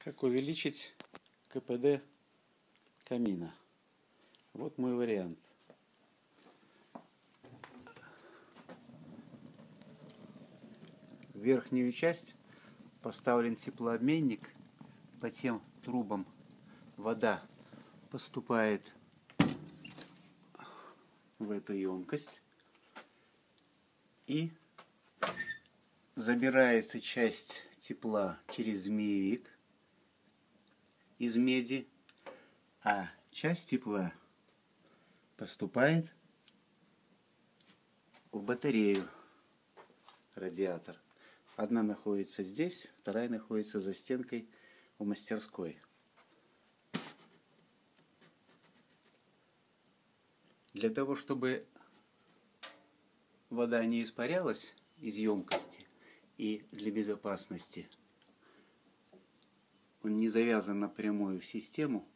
Как увеличить КПД камина? Вот мой вариант. В верхнюю часть поставлен теплообменник. По тем трубам вода поступает в эту емкость и забирается часть тепла через змеевик из меди, а часть тепла поступает в батарею, радиатор. Одна находится здесь, вторая находится за стенкой в мастерской. Для того, чтобы вода не испарялась из емкости и для безопасности, он не завязан напрямую в систему,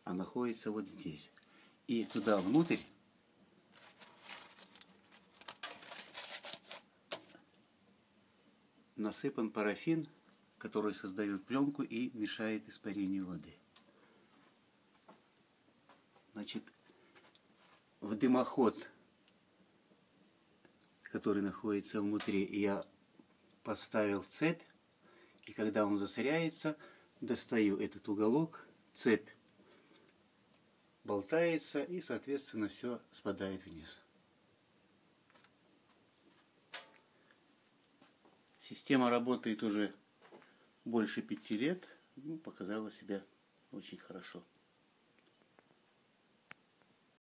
а находится вот здесь. И туда внутрь насыпан парафин, который создает пленку и мешает испарению воды. Значит, в дымоход, который находится внутри, я поставил цепь, и когда он засоряется, достаю этот уголок, цепь болтается, и, соответственно, все спадает вниз. Система работает уже больше 5 лет, показала себя очень хорошо.